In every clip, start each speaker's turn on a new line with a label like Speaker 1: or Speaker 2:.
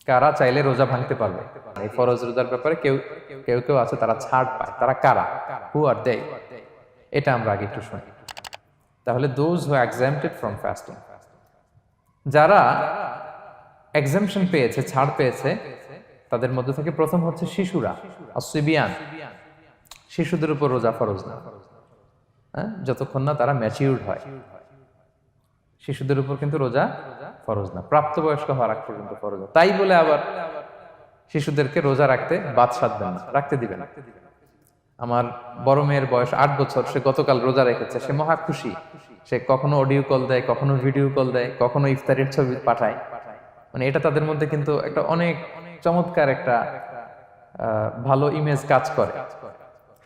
Speaker 1: কারা চাইলে রোজা ভাঙতে পারবে? এই ফরজ রোজার ব্যাপারে কেউ কেউ কেউ আছে তারা ছাড় পায়, তারা কারা? হু আর দে? এটা আমরা আগে একটু শুনি। তাহলে দোজ হু এক্সাম্পটেড ফ্রম ফাস্টিং, যারা এক্সাম্পশন পেয়েছে, ছাড় পেয়েছে, তাদের মধ্যে থেকে প্রথম হচ্ছে শিশুরা, আসিবিয়ান। শিশুদের উপর রোজা ফরজ না, হ্যাঁ, যতক্ষণ না তারা ম্যাচিউরড হয়। শিশুদের উপর কিন্তু রোজা ফরজ না, প্রাপ্তবয়স্ক হওয়ার আগ পর্যন্ত ফরজ না। তাই বলে আবার শিশুদেরকে রোজা রাখতে বাদ সাধবেন না, রাখতে দিবেন। আমার বড় মেয়ের বয়স 8 বছর, সে গতকাল রোজা রেখেছে, সে মহা খুশি। সে কখনো অডিও কল দেয়, কখনো ভিডিও কল দেয়, কখনো ইফতারের ছবি পাঠায়। মানে এটা তাদের মধ্যে কিন্তু একটা অনেক চমৎকার একটা ভালো ইমেজ কাজ করে।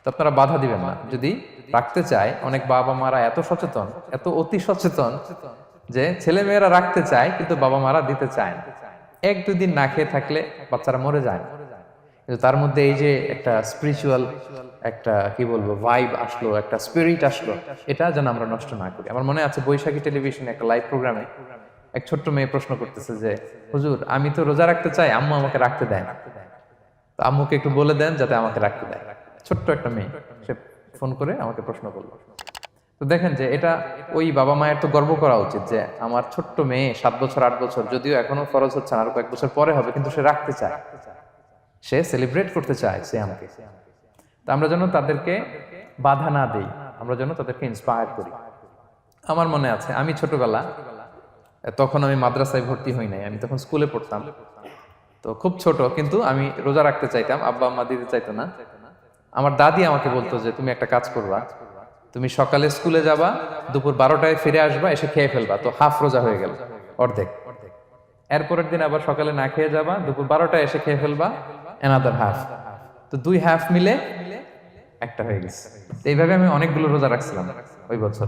Speaker 1: তো আপনারা বাধা দিবেন না যদি রাখতে চায়। অনেক বাবা মারা এত সচেতন, এত অতি সচেতন যে ছেলে মেয়েরা রাখতে চায় কিন্তু বাবা মারা দিতে চায় না। 1-2 দিন না খেয়ে থাকলে বাচ্চারা মরে যায় না, কিন্তু তার মধ্যে এই যে একটা স্পিরিচুয়াল একটা কি বলবো ভাইব আসলো, একটা স্পিরিট আসলো, এটা যেন আমরা নষ্ট না করি। আমার মনে আছে বৈশাখী টেলিভিশনে একটা লাইভ প্রোগ্রামে এক ছোট্ট মেয়ে প্রশ্ন করতেছে যে, হুজুর আমি তো রোজা রাখতে চাই, আম্মু আমাকে রাখতে দেয় না, তো আম্মুকে একটু বলে দেন যাতে আমাকে রাখতে দেয়। ছোট্ট একটা মেয়ে, সে ফোন করে আমাকে প্রশ্ন করলো। তো দেখেন যে এটা ওই বাবা মায়ের তো গর্ব করা উচিত যে আমার ছোট্ট মেয়ে 7 বছর 8 বছর, যদিও এখনো ফরজ হচ্ছে না, আরো কয়েক বছর পরে হবে, কিন্তু সে রাখতে চায়, সে সেলিব্রেট করতে চায় সে আমাকে। তা আমরা যেন তাদেরকে বাধা না দেই, আমরা যেন তাদেরকে ইন্সপায়ার করি। আমার মনে আছে আমি ছোটবেলা, তখন আমি মাদ্রাসায় ভর্তি হই নাই, আমি তখন স্কুলে পড়তাম। তো খুব ছোট, কিন্তু আমি রোজা রাখতে চাইতাম, আব্বা আম্মা দিতে চাইতো না। আমার দাদি আমাকে বলতো যে তুমি একটা কাজ করবা, তুমি সকালে স্কুলে যাবা, দুপুর 12টায় ফিরে আসবা, এসে খেয়ে ফেলবা, তো হাফ রোজা হয়ে গেল, অর্ধেক। এরপরের দিন আবার সকালে না খেয়ে যাবা, দুপুর 12টায় এসে খেয়ে ফেলবা, এনাদার হাফ, তো 2 হাফ মিলে একটা হয়ে গেছে। এইভাবে আমি অনেকগুলো রোজা রাখছিলাম ওই বছর।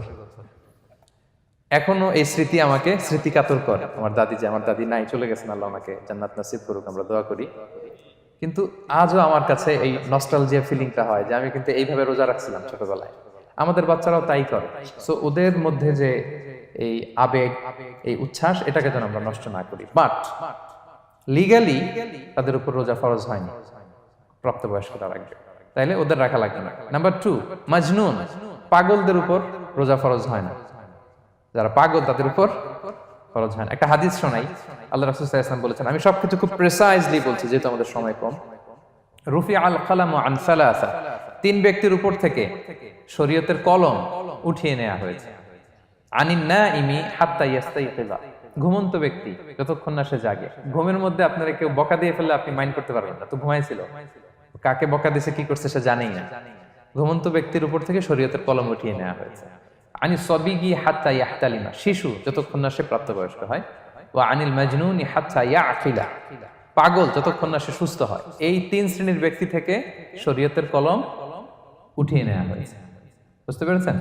Speaker 1: এখনো এই স্মৃতি আমাকে স্মৃতিকাতর করে। আমার দাদি, যে আমার দাদি নাই, চলে গেছেন, আল্লাহ আমাকে জান্নাত নসিব করুক, আমরা দোয়া করি। কিন্তু আজও আমার কাছে এই নস্টালজিয়া ফিলিংটা হয় যে আমি কিন্তু এইভাবে রোজা রাখছিলাম ছোটবেলায়। আমাদের বাচ্চারাও তাই করে। সো ওদের মধ্যে যে এই আবেগ, এই উচ্ছ্বাস, এটাকে যেন আমরা নষ্ট না করি। বাট লিগালি তাদের উপর রোজা ফরজ হয়নি, প্রাপ্তবয়স্করা রাখবে, তাইলে ওদের রাখা লাগবে না। নাম্বার 2, মাজনুন, পাগলদের উপর রোজা ফরজ হয় না। যারা পাগল তাদের উপর ফরজ হয় না। একটা হাদিস শোনাই, আল্লাহ রাসূল সাল্লাল্লাহু আলাইহি ওয়াসাল্লাম বলেছেন, আমি সবকিছু খুব প্রিসাইজলি বলছি যেহেতু আমাদের সময় কম। রুফি আল কালামু আন সালাসা, 3 ব্যক্তির উপর থেকে শরীয়তের কলম উঠিয়ে নেওয়া হয়েছে। আনিন নাইমি হাত্তা ইয়াস্তাইকিযা, ঘুমন্ত ব্যক্তি যতক্ষণ না সে জাগে। ঘুমের মধ্যে আপনারা কেউ বকা দিয়ে ফেললে আপনি মাইন্ড করতে পারবেন না, তো ঘুমাইছিল, কাকে বকা দিয়েছে কি করছে সে জানেই না। ঘুমন্ত ব্যক্তির উপর থেকে শরীয়তের কলম উঠিয়ে নেওয়া হয়েছে। আনি সবিগি হাত্তা ইয়াহতালিমা, শিশু যতক্ষণ না সে প্রাপ্তবয়স্ক হয়। ওয়া আনিল মাজনুনি হাত্তা ইয়াকিলা, পাগল যতক্ষণ না সে সুস্থ হয়। এই 3 শ্রেণীর ব্যক্তি থেকে শরীয়তের কলম উঠিয়ে নেওয়া হয়েছে। বুঝতে পেরেছেন?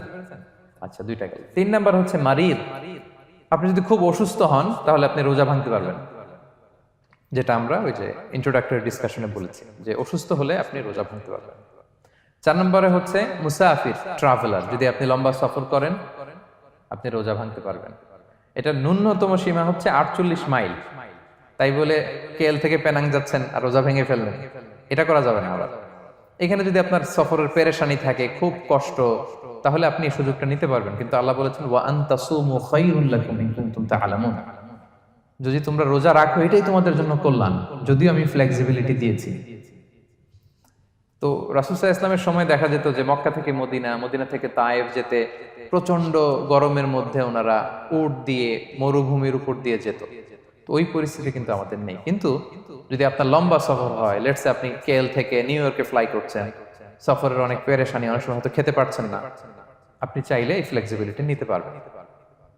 Speaker 1: আচ্ছা, 2টা গেল। 3 নাম্বার হচ্ছে মারিদ। আপনি যদি খুব অসুস্থ হন তাহলে আপনি রোজা ভাঙতে পারবেন, যেটা আমরা ওই যে ইন্ট্রোডাক্টরি ডিসকাশনে বলেছি যে অসুস্থ হলে আপনি রোজা ভাঙতে পারবেন। 4 নম্বরে হচ্ছে মুসাফির, ট্রাভেলার, যদি আপনি লম্বা সফর করেন আপনি রোজা ভাঙতে পারবেন। এটা ন্যূনতম সীমা হচ্ছে 48 মাইল। তাই বলে কেএল থেকে পেনাং যাচ্ছেন আর রোজা ভেঙে ফেললেন, এটা করা যাবে না। আবার এখানে যদি আপনার সফরের পেরেশানি থাকে, খুব কষ্ট, তাহলে আপনি এই সুযোগটা নিতে পারবেন। কিন্তু আল্লাহ বলেছেন ওয়া আন তাসুমু খায়রুল লাকুম ইন কুনতুম তা'লামুন, যদি তোমরা রোজা রাখো এটাই তোমাদের জন্য কল্যাণ, যদিও আমি ফ্লেক্সিবিলিটি দিয়েছি। তো রাসূল সাল্লাল্লাহু আলাইহি ওয়াসাল্লামের সময় দেখা যেত যে মক্কা থেকে মদিনা, মদিনা থেকে তায়েফ যেতে প্রচন্ড গরমের মধ্যে ওনারা উট দিয়ে মরুভূমির উপর দিয়ে যেত। তো ওই পরিস্থিতি কিন্তু আমাদের নেই। কিন্তু যদি আপনার লম্বা সফর হয়, লেটস সে আপনি কেএল থেকে নিউ ইয়র্কে ফ্লাই করছেন, সফরের অনেক পেরেশানি, অনেক সময় হয়তো খেতে পারছেন না, আপনি চাইলে এই ফ্লেক্সিবিলিটি নিতে পারবেন।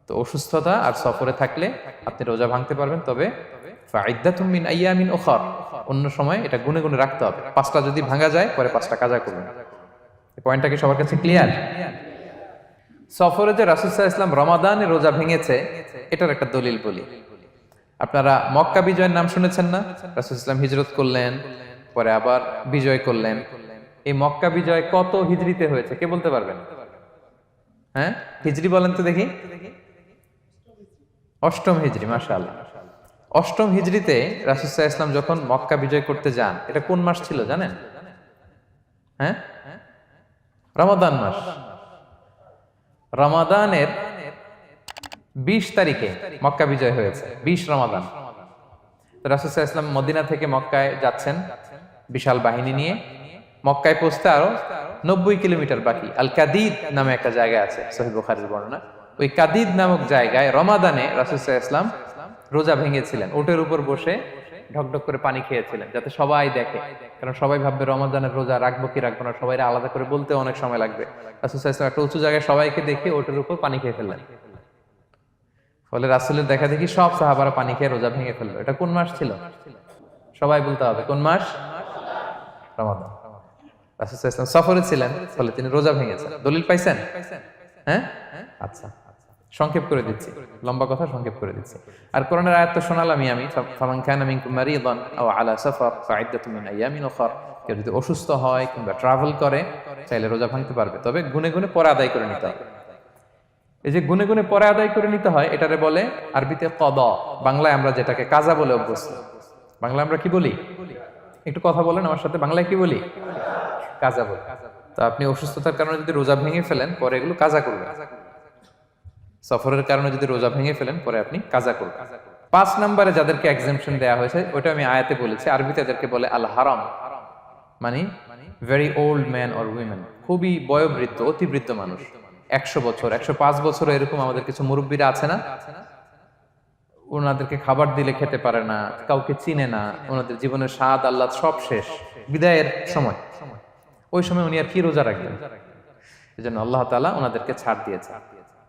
Speaker 1: তো অসুস্থতা আর সফরে থাকলে আপনি রোজা ভাঙতে পারবেন, তবে ফাইদ্দাতুম মিন আইয়ামিন উখর, অন্য সময় এটা গুনে গুনে রাখতে হবে। 5টা যদি ভাঙা যায় পরে 5টা কাজা করবেন। এই পয়েন্টটা কি সবার কাছে ক্লিয়ার? সফরে যে রাসূল সাল্লাল্লাহু আলাইহি ওয়াসাল্লাম রমাদানে রোজা ভেঙেছে, এটার একটা দলিল বলি। আপনারা মক্কা বিজয়ের নাম শুনেছেন না? রাসূল সাল্লাল্লাহু আলাইহি ওয়াসাল্লাম হিজরত করলেন, পরে আবার বিজয় করলেন। এই মক্কা বিজয় কত হিজরিতে হয়েছে কে বলতে পারবেন? হ্যাঁ, হিজরি বলেন তো দেখি। 8ম হিজরি, মাশাআল্লাহ। অষ্টম হিজরিতে রাসূল সাল্লাল্লাহু আলাইহি ওয়াসাল্লাম যখন মক্কা বিজয় করতে যান, এটা কোন মাস ছিল জানেন? হ্যাঁ, রমাদান মাস। রমাদানের 20 তারিখে মক্কা বিজয় হয়েছে, 20 রমাদান। তো রাসূল সাল্লাল্লাহু আলাইহি ওয়াসাল্লাম মদিনা থেকে মক্কায় যাচ্ছেন বিশাল বাহিনী নিয়ে। মক্কায় পৌঁছতে আরো 90 কিলোমিটার বাকি। আল কাদিদ নামে একটা জায়গা আছে, সহিহ বুখারীর বর্ণনা। ওই কাদিদ নামক জায়গায় রমাদানে রাসূল সাল্লাল্লাহু আলাইহি ওয়াসাল্লাম রোজা ভেঙেছিলেন, উটের উপর বসে ঢকঢক করে পানি খেয়েছিলেন, যাতে সবাই দেখে। কারণ সবাই ভাববে রমাদানের রোজা রাখবো কি রাখবো না, সবাই আলাদা করে বলতে অনেক সময় লাগবে। রাসূল সাল্লাল্লাহু আলাইহি ওয়াসাল্লাম একটা উঁচু জায়গায় সবাইকে দেখে উটের উপর পানি খেয়ে ফেললেন। ফলে রাসূলের দেখা দেখি সব সাহাবারা পানি খেয়ে রোজা ভেঙে ফেললো। এটা কোন মাস ছিল? সবাই বলতে হবে কোন মাস? রমাদান। রাসূল সাল্লাল্লাহু আলাইহি ওয়াসাল্লাম সফরে ছিলেন, ফলে তিনি রোজা ভেঙেছেন। দলিল পাইছেন? হ্যাঁ, আচ্ছা, সংক্ষেপ করে দিচ্ছি, লম্বা কথা সংক্ষেপ করে দিচ্ছি। আর কোরআনের আয়াত তো শোনালামই আমি, ফামান কানা মিনকুম মারিদান আও আলা সাফার ফাইদ্দাতুম মিন আইয়ামিন উখর। কেউ যদি অসুস্থ হয় কিংবা ট্রাভেল করে, চাইলে রোজা ভাঙতে পারবে, তবে গুনে গুনে পরে আদায় করে নিতে হবে। এই যে গুনে গুনে পরে আদায় করে নিতে হয়, এটারে বলে আরবিতে কদা, বাংলায় আমরা যেটাকে কাজা বলে অভ্যস্ত। বাংলায় আমরা কি বলি? একটু কথা বলেন আমার সাথে, বাংলায় কি বলি? কাজা বলি। তো আপনি অসুস্থতার কারণে যদি রোজা ভেঙে ফেলেন, পরে এগুলো কাজা করবেন। সফরের কারণে যদি রোজা ভেঙে ফেলেন, পরে আপনি কাজা করবেন। 5 নম্বরে যাদেরকে এক্সাম্পশন দেয়া হয়েছে, ওটা আমি আয়াতে বলেছি। আরবিতে এদেরকে বলে আল হারাম, মানে very old man or women, খুবই বয়োবৃদ্ধ, অতি বৃদ্ধ মানুষ। 100 বছর, 105 বছর, এরকম আমাদের কিছু মুরব্বীরা আছে না, ওনাদেরকে খাবার দিলে খেতে পারে না, কাউকে চিনে না, ওনাদের জীবনের স্বাদ আহ্লাদ সব শেষ, বিদায়ের সময়। ওই সময় উনি আর কি রোজা রাখবেন? এজন্য আল্লাহ তাআলা ওনাদেরকে ছাড় দিয়েছে।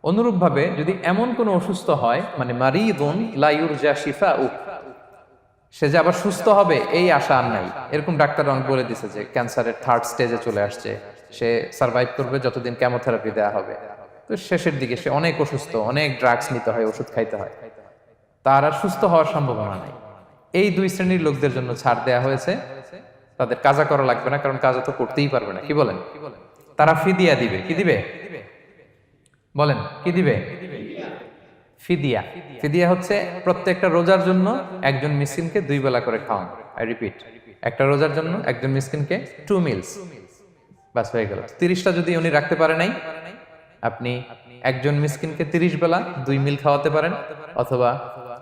Speaker 1: অনুরূপ ভাবে যদি এমন কোন অসুস্থ হয়, মানে মারিদুন লা ইউরজা শিফাউ, সে যে আবার সুস্থ হবে এই আশা আর নাই, এরকম ডাক্তার অনেক বলে দিছে যে ক্যান্সারের 3rd স্টেজে চলে আসছে, সে সার্ভাইভ করবে যতদিন কেমোথেরাপি দেওয়া হবে। তো শেষের দিকে সে অনেক অসুস্থ, অনেক ড্রাগস নিতে হয়, ওষুধ খাইতে হয়, তার আর সুস্থ হওয়ার সম্ভাবনা নাই। এই 2 শ্রেণীর লোকদের জন্য ছাড় দেয়া হয়েছে, তাদের কাজা করা লাগবে না, কারণ কাজা তো করতেই পারবে না। কি বলেন? তারা ফিদিয়া দিবে। কি দিবে বলেন? কি দিবে? ফিদিয়া। ফিদিয়া হচ্ছে প্রত্যেকটা রোজার জন্য একজন মিসকিনকে 2 বেলা করে খাওয়ানো। আই রিপিট, একটা রোজার জন্য একজন মিসকিনকে 2 মিলস, বাস হয়ে গেল। 30টা যদি উনি রাখতে পারে নাই, আপনি একজন মিসকিনকে 30 বেলা 2 মিল খাওয়াতে পারেন, অথবা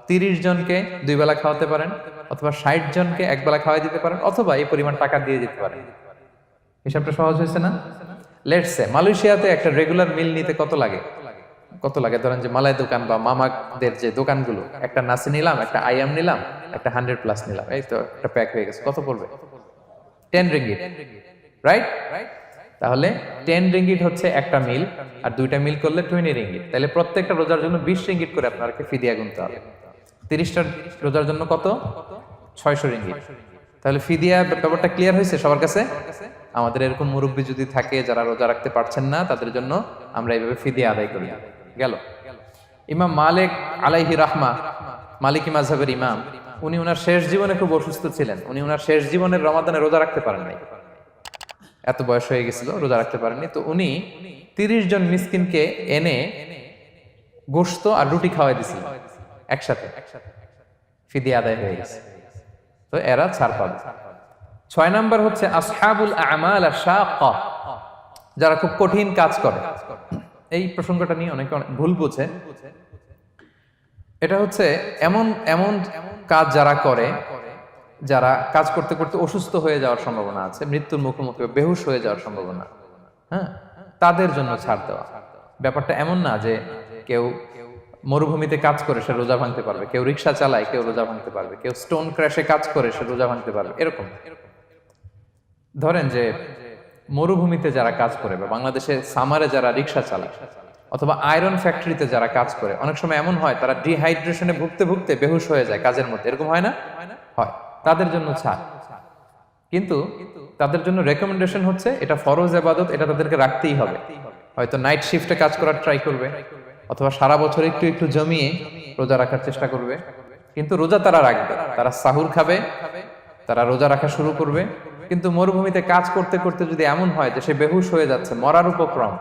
Speaker 1: 30 জনকে 2 বেলা খাওয়াতে পারেন, অথবা 60 জনকে 1 বেলা খাওয়াই দিতে পারেন, অথবা এই পরিমাণ টাকা দিয়ে দিতে পারেন। হিসাবটা সহজ হয়েছে না? লেটস সে মালয়েশিয়াতে একটা রেগুলার মিল নিতে কত লাগে? ধরেন যে মালাই দোকান বা মামাদের যে দোকানগুলো, একটা নাসি নিলাম, একটা আইয়াম নিলাম, একটা 100+ নিলাম, এই তো একটা প্যাক হয়ে গেছে। কত পড়বে? 10 রিঙ্গিট, রাইট? তাহলে 10 রিঙ্গিট হচ্ছে একটা মিল, আর 2টা মিল করলে 20 রিঙ্গিট। তাহলে প্রত্যেকটা রোজার জন্য 20 রিঙ্গিট করে আপনাকে ফিদিয়া গুনতে হবে। 30টা রোজার জন্য কত? 600 রিঙ্গিট। তাহলে ফিদিয়া ব্যাপারটা ক্লিয়ার হয়েছে সবার কাছে? আমাদের এরকম মুরব্বী যদি থাকে যারা রোজা রাখতে পারছেন না, তাদের জন্য আমরা এইভাবে ফিদিয়া আদায় করি। গেল। ইমাম মালিক আলাইহি রাহমা, মালিকি মাযহাবের ইমাম, উনি ওনার শেষ জীবনে খুব অসুস্থ ছিলেন। উনি ওনার শেষ জীবনের রমাদানে রোজা রাখতে পারেন নাই, এত বয়স হয়ে গেছিল, রোজা রাখতে পারেননি। তো উনি 30 জন মিসকিনকে এনে গোশত আর রুটি খাওয়াই দিয়েছিলেন একসাথে, ফিদিয়া আদায় হয়ে গেছে। তো এরা ছাড় পাবে। 6 নাম্বার হচ্ছে আসহাবুল আমাল আশ-শাক্কা, যারা খুব কঠিন কাজ করে। এই প্রসঙ্গটা নিয়ে অনেকে ভুল বুঝে। এটা হচ্ছে এমন এমন কাজ যারা করে, যারা কাজ করতে করতে অসুস্থ হয়ে যাওয়ার সম্ভাবনা আছে, মৃত্যুর মুখোমুখি বেহুশ হয়ে যাওয়ার সম্ভাবনা, হ্যাঁ, তাদের জন্য ছাড় দেওয়া। ব্যাপারটা এমন না যে কেউ মরুভূমিতে কাজ করে সে রোজা ভাঙতে পারবে, কেউ রিক্সা চালায় কেউ রোজা ভাঙতে পারবে, কেউ স্টোন ক্র্যাশে কাজ করে সে রোজা ভাঙতে পারবে, এরকম। ধরেন যে মরুভূমিতে যারা কাজ করে, বা বাংলাদেশে সামারে যারা রিক্সা চালায়, অথবা আয়রন ফ্যাক্টরিতে যারা কাজ করে, অনেক সময় এমন হয় তারা ডিহাইড্রেশনে ভুগতে ভুগতে বেহুশ হয়ে যায় কাজের মধ্যে, এরকম হয় না? হয়। তাদের জন্য ছাড়, কিন্তু তাদের জন্য রেকমেন্ডেশন হচ্ছে এটা ফরজ ইবাদত, এটা তাদেরকে রাখতেই হবে। হয়তো নাইট শিফটে কাজ করার ট্রাই করবে, অথবা সারা বছর একটু একটু জমিয়ে রোজা রাখার চেষ্টা করবে, কিন্তু রোজা তারা রাখবে, তারা সাহুর খাবে, তারা রোজা রাখা শুরু করবে। কিন্তু মরুভূমিতে কাজ করতে করতে যদি এমন হয় যে সে বেহুশ হয়ে যাচ্ছে, মরার উপক্রম,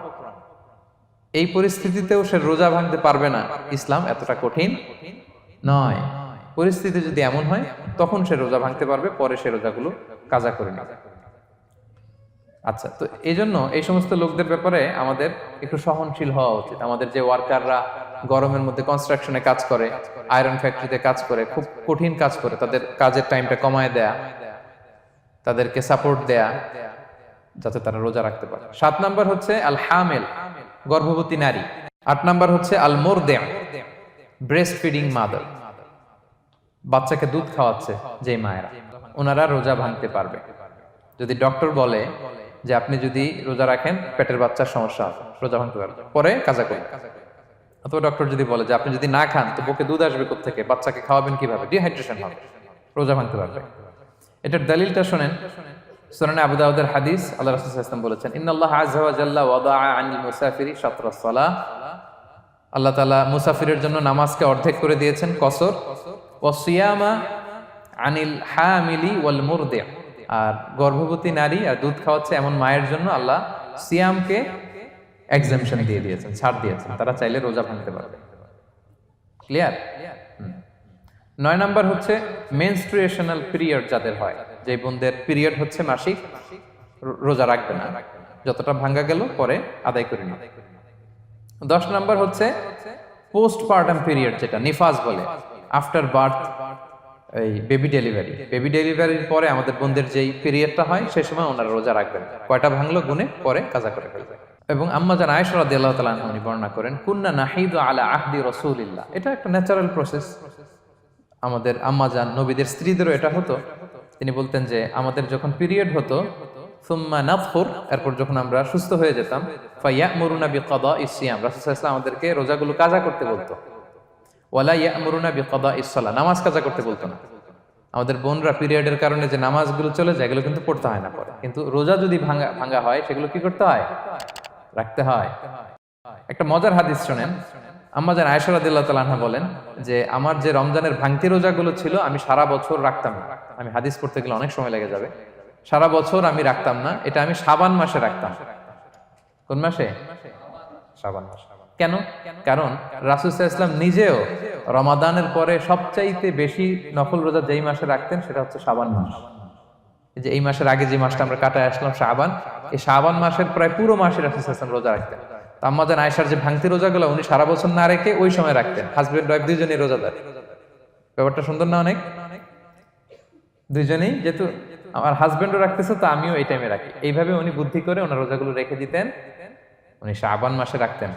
Speaker 1: এই পরিস্থিতিতেও সে রোজা ভাঙতে পারবে না, ইসলাম এতটা কঠিন নয়। পরিস্থিতি যদি এমন হয় তখন সে রোজা ভাঙতে পারবে, পরে সে রোজাগুলো কাজা করে নেবে। আচ্ছা, তো এই জন্য এই সমস্ত লোকদের ব্যাপারে আমাদের একটু সহনশীল হওয়া উচিত। আমাদের যে ওয়ার্কাররা গরমের মধ্যে কনস্ট্রাকশনে কাজ করে, আয়রন ফ্যাক্টরিতে কাজ করে, খুব কঠিন কাজ করে, তাদের কাজের টাইমটা কমায় দেয়া, তাদেরকে সাপোর্ট দেয়া, যাতে তারা রোজা রাখতে পারে। 7 নাম্বার হচ্ছে আল হামেল, গর্ভবতী নারী। 8 নাম্বার হচ্ছে আল মুরদিআ, ব্রেস্ট ফিডিং মাদার, বাচ্চাকে দুধ খাওয়াচ্ছে যে মায়েরা, ওনারা রোজা ভাঙতে পারবে। যদি ডক্টর বলে যে আপনি যদি রোজা রাখেন পেটের বাচ্চার সমস্যা হবে, রোজা ভাঙতে পারবে, পরে কাজা করুন। অথবা ডক্টর যদি বলে যে আপনি যদি না খান তো বুকে দুধ আসবে কোত্থেকে, বাচ্চাকে খাওয়াবেন কিভাবে, ডিহাইড্রেশন হবে, রোজা ভাঙতে পারবে। এটার দলিলটা শোনেন, সুনানে আবু দাউদের হাদিস, আল্লাহ রাসূল সাল্লাল্লাহু আলাইহি ওয়াসাল্লাম বলেছেন, ইন্নাল্লাহা আযজা ওয়া জাল্লা ওয়াদাআ আনিল মুসাফিরি শাতরাস সালাহ, আল্লাহ তাআলা মুসাফিরের জন্য নামাজকে অর্ধেক করে দিয়েছেন, কসর, ওয়া সিয়ামা আনিল হামিলি ওয়াল মুরদি, আর গর্ভবতী নারী আর দুধ খাওয়াচ্ছে এমন মায়ের জন্য আল্লাহ সিয়ামকে এক্সাম্পশন দিয়ে দিয়েছেন, ছাড় দিয়েছেন, তারা চাইলে রোজা ভাঙতে পারবে। ক্লিয়ার? 9 নাম্বার হচ্ছে মেনস্ট্রুয়েশনাল পিরিয়ড যাদের হয়, যে বোনদের পিরিয়ড হচ্ছে মাসিক, রোজা রাখবে না, যতটা ভাঙ্গা গেল পরে আদায় করে নেবে। 10 নাম্বার হচ্ছে পোস্টপার্টাম পিরিয়ড, যেটা নিফাস বলে, আফটার বার্থ, এই বেবি ডেলিভারি, বেবি ডেলিভারির পরে আমাদের বোনদের যেই পিরিয়ডটা হয় সে সময় ওনারা রোজা রাখবেন, কয়টা ভাঙলো গুনে পরে কাজা করে ফেলবে। এবং আম্মা জান আয়েশা রাদিয়াল্লাহু তাআলা আনহা উনি বর্ণনা করেন, কুন্না নাহিদু আলা আহদি রাসূলিল্লাহ, এটা একটা ন্যাচারাল প্রসেস, আমাদের আম্মা জান নবীদের স্ত্রীদেরও এটা হতো। তিনি বলতেন যে আমাদের যখন পিরিয়ড হতো, সুম্মা নাতহুর, এরপর যখন আমরা সুস্থ হয়ে যেতাম, ফায়ামুরুনা বিকাদাইস সিয়াম, রাসূল সাল্লাল্লাহু আলাইহি ওয়াসাল্লাম আমাদেরকে রোজাগুলো কাজা করতে বলতো, ওয়ালা ইয়ামুরুনা বিকাদাইস সালাহ, নামাজ কাজা করতে বলতো না। আমাদের বোনরা পিরিয়ডের কারণে যে নামাজগুলো চলে যায় এগুলো কিন্তু পড়তে হয় না পরে, কিন্তু রোজা যদি ভাঙা হয় সেগুলো কি করতে হয়, রাখতে হয়। একটা মজার হাদিস শোনেন, আম্মা জান আয়েশা রাদিয়াল্লাহু তাআলা আনহা বলেন যে আমার যে রমজানের ভাঙতি রোজাগুলো ছিল আমি সারা বছর রাখতাম না, আমি হাদিস পড়তে গেলে অনেক সময় লেগে যাবে, সারা বছর আমি রাখতাম না, এটা আমি শাবান মাসে রাখতাম। কোন মাসে? শাবান মাসে। কেন? কারণ রাসূল সাল্লাল্লাহু আলাইহি ওয়াসাল্লাম নিজেও রমাদানের পরে সবচাইতে বেশি নফল রোজা যেই মাসে রাখতেন সেটা হচ্ছে শাবান মাস। এই যে এই মাসের আগে যে মাসটা আমরা কাটায় আসলাম শাবান, এই শাবান মাসের প্রায় পুরো মাসে রাসূল সাল্লাল্লাহু আলাইহি ওয়াসাল্লাম রোজা রাখতেন। তো আম্মা জান আয়েশার যে ভাঙতি রোজাগুলো উনি সারা বছর না রেখে ওই সময় রাখতেন, হাজবেন্ড ওয়াইফ দুইজনেই রোজাদার। ব্যাপারটা সুন্দর না অনেক? দুইজনেই, যেহেতু আমার হাজবেন্ডও রাখতেছে তো আমিও এই টাইমে রাখি, এইভাবে উনি বুদ্ধি করে ওনার রোজাগুলো রেখে দিতেন, উনি শাবান মাসে রাখতেন।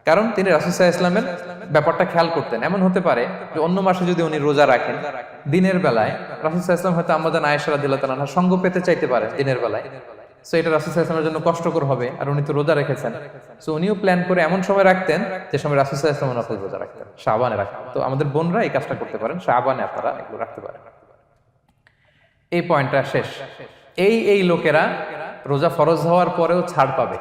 Speaker 1: কারণ তিনি রাসূল সাল্লাল্লাহু আলাইহি ওয়াসাল্লামের ব্যাপারটা খেয়াল করতেন। এমন হতে পারে যে অন্য মাসে যদি উনি রোজা রাখেন দিনের বেলায়, রাসূল সাল্লাল্লাহু আলাইহি ওয়াসাল্লাম হয়তো আম্মা জান আয়েশা রাদিয়াল্লাহু তাআলা আনহার সঙ্গ পেতে চাইতে পারে দিনের বেলায়, সো এটা রাসূল সাল্লাল্লাহু আলাইহি ওয়াসাল্লামের জন্য কষ্টকর হবে, আর উনি তো রোজা রেখেছেন, সো উনিও প্ল্যান করে এমন সময় রাখতেন যে সময় রাসূল সাল্লাল্লাহু আলাইহি ওয়াসাল্লাম নফল রোজা রাখতেন, শাবানে রাখতেন। তো আমাদের বোনরা এই কাজটা করতে পারেন, শাবানে আপনারা এগুলো রাখতে পারেন। এই পয়েন্টটা শেষ। এই লোকেরা রোজা ফরজ হওয়ার পরেও ছাড় পাবে।